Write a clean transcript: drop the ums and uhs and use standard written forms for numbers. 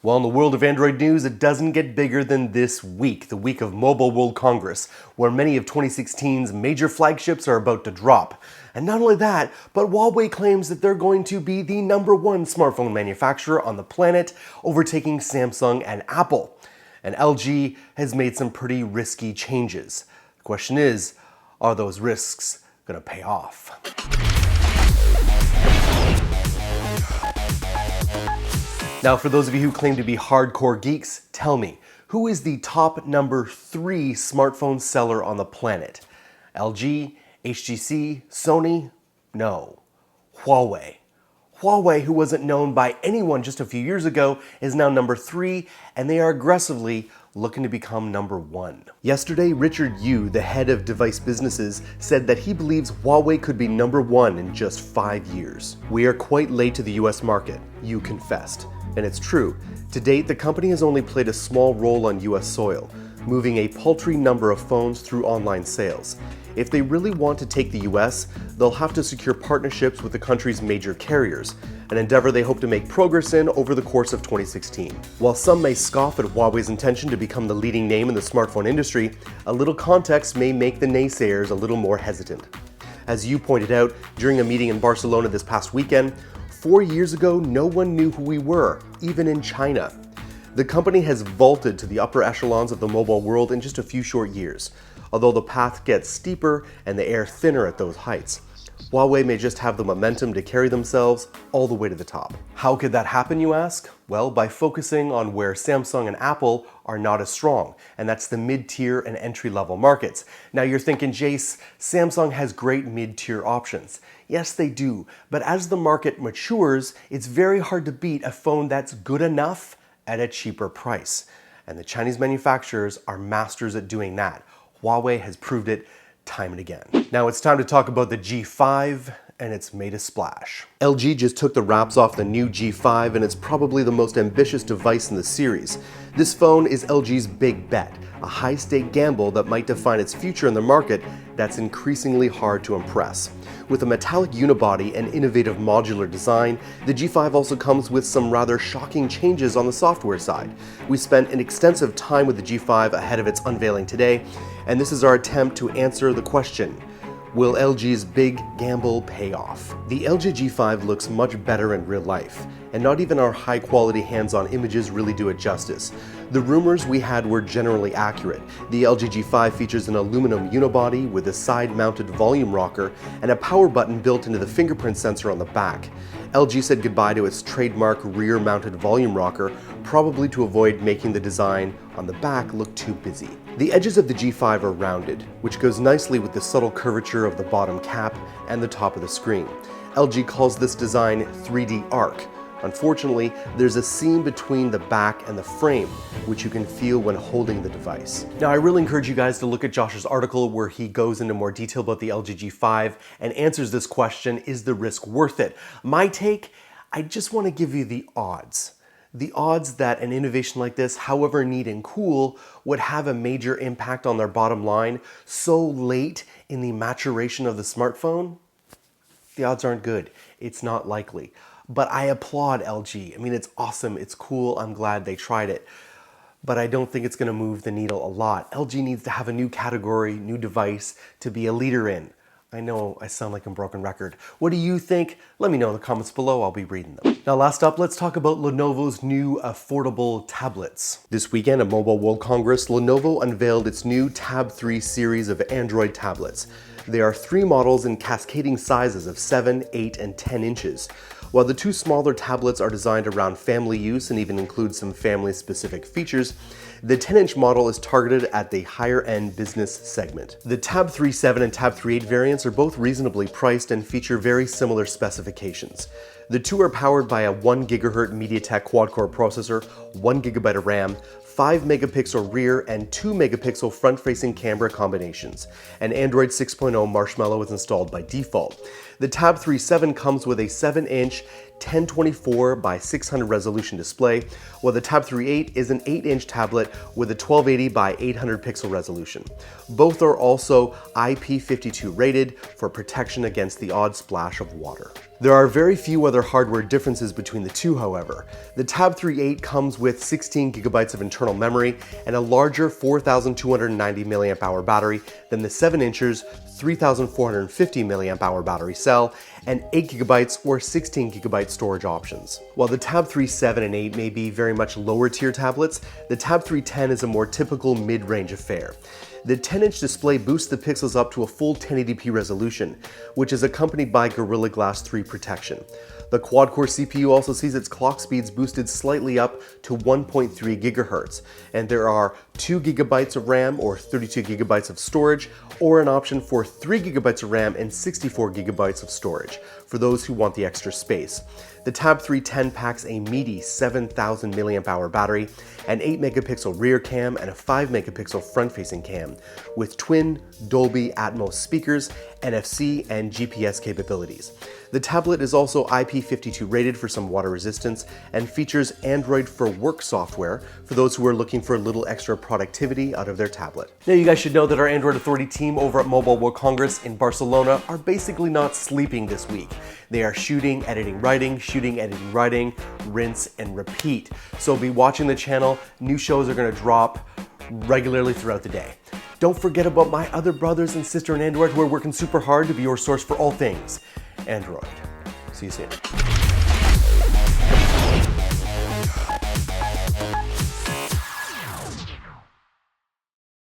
Well, in the world of Android news, it doesn't get bigger than this week, the week of Mobile World Congress, where many of 2016's major flagships are about to drop. And not only that, but Huawei claims that they're going to be the #1 smartphone manufacturer on the planet, overtaking Samsung and Apple. And LG has made some pretty risky changes. The question is, are those risks going to pay off? Now, for those of you who claim to be hardcore geeks, tell me, who is the top #3 smartphone seller on the planet? LG, HTC, Sony? No. Huawei. Huawei, who wasn't known by anyone just a few years ago, is now #3, and they are aggressively looking to become #1. Yesterday, Richard Yu, the head of device businesses, said that he believes Huawei could be #1 in just 5 years. We are quite late to the US market, Yu confessed. And it's true. To date, the company has only played a small role on US soil, moving a paltry number of phones through online sales. If they really want to take the US, they'll have to secure partnerships with the country's major carriers, an endeavor they hope to make progress in over the course of 2016. While some may scoff at Huawei's intention to become the leading name in the smartphone industry, a little context may make the naysayers a little more hesitant. As you pointed out, during a meeting in Barcelona this past weekend, 4 years ago, no one knew who we were, even in China. The company has vaulted to the upper echelons of the mobile world in just a few short years, although the path gets steeper and the air thinner at those heights. Huawei may just have the momentum to carry themselves all the way to the top. How could that happen, you ask? Well, by focusing on where Samsung and Apple are not as strong, and that's the mid-tier and entry-level markets. Now you're thinking, Jayce, Samsung has great mid-tier options. Yes, they do, but as the market matures, it's very hard to beat a phone that's good enough at a cheaper price. And the Chinese manufacturers are masters at doing that. Huawei has proved it time and again. Now it's time to talk about the G5, and it's made a splash. LG just took the wraps off the new G5, and it's probably the most ambitious device in the series. This phone is LG's big bet, a high-stake gamble that might define its future in the market that's increasingly hard to impress. With a metallic unibody and innovative modular design, the G5 also comes with some rather shocking changes on the software side. We spent an extensive time with the G5 ahead of its unveiling today, and this is our attempt to answer the question: will LG's big gamble pay off? The LG G5 looks much better in real life, and not even our high-quality hands-on images really do it justice. The rumors we had were generally accurate. The LG G5 features an aluminum unibody with a side-mounted volume rocker and a power button built into the fingerprint sensor on the back. LG said goodbye to its trademark rear-mounted volume rocker, probably to avoid making the design on the back look too busy. The edges of the G5 are rounded, which goes nicely with the subtle curvature of the bottom cap and the top of the screen. LG calls this design 3D arc. Unfortunately, there's a seam between the back and the frame, which you can feel when holding the device. Now, I really encourage you guys to look at Josh's article where he goes into more detail about the LG G5 and answers this question: is the risk worth it? My take, I just want to give you the odds. The odds that an innovation like this, however neat and cool, would have a major impact on their bottom line so late in the maturation of the smartphone, the odds aren't good. It's not likely. But I applaud LG. I mean, it's awesome, it's cool, I'm glad they tried it. But I don't think it's gonna move the needle a lot. LG needs to have a new category, new device to be a leader in. I know I sound like a broken record. What do you think? Let me know in the comments below, I'll be reading them. Now last up, let's talk about Lenovo's new affordable tablets. This weekend at Mobile World Congress, Lenovo unveiled its new Tab 3 series of Android tablets. There are 3 models in cascading sizes of 7, 8, and 10 inches. While the 2 smaller tablets are designed around family use and even include some family-specific features, the 10-inch model is targeted at the higher-end business segment. The Tab 3.7 and Tab 3.8 variants are both reasonably priced and feature very similar specifications. The 2 are powered by a 1 GHz MediaTek quad-core processor, 1 GB of RAM, 5 megapixel rear and 2 megapixel front-facing camera combinations, and Android 6.0 Marshmallow is installed by default. The Tab 3.7 comes with a 7-inch 1024 by 600 resolution display, while the Tab 3.8 is an 8-inch tablet with a 1280 by 800 pixel resolution. Both are also IP52 rated for protection against the odd splash of water. There are very few other hardware differences between the two, however. The Tab 3.8 comes with 16 gigabytes of internal memory and a larger 4,290 mAh battery than the 7-incher's 3,450 mAh battery cell and 8 gigabytes or 16 gigabyte storage options. While the Tab 3.7 and 8 may be very much lower tier tablets, the Tab 3.10 is a more typical mid-range affair. The 10-inch display boosts the pixels up to a full 1080p resolution, which is accompanied by Gorilla Glass 3 protection. The quad-core CPU also sees its clock speeds boosted slightly up to 1.3 GHz, and there are 2 GB of RAM or 32 GB of storage, or an option for 3 GB of RAM and 64 GB of storage, for those who want the extra space. The Tab 3.10 packs a meaty 7,000 mAh battery, an 8 megapixel rear cam, and a 5 megapixel front-facing cam, with twin Dolby Atmos speakers, NFC, and GPS capabilities. The tablet is also IP52 rated for some water resistance and features Android for Work software for those who are looking for a little extra productivity out of their tablet. Now you guys should know that our Android Authority team over at Mobile World Congress in Barcelona are basically not sleeping this week. They are shooting, editing, writing, rinse and repeat. So be watching the channel. New shows are going to drop regularly throughout the day. Don't forget about my other brothers and sister in Android who are working super hard to be your source for all things Android. See you soon.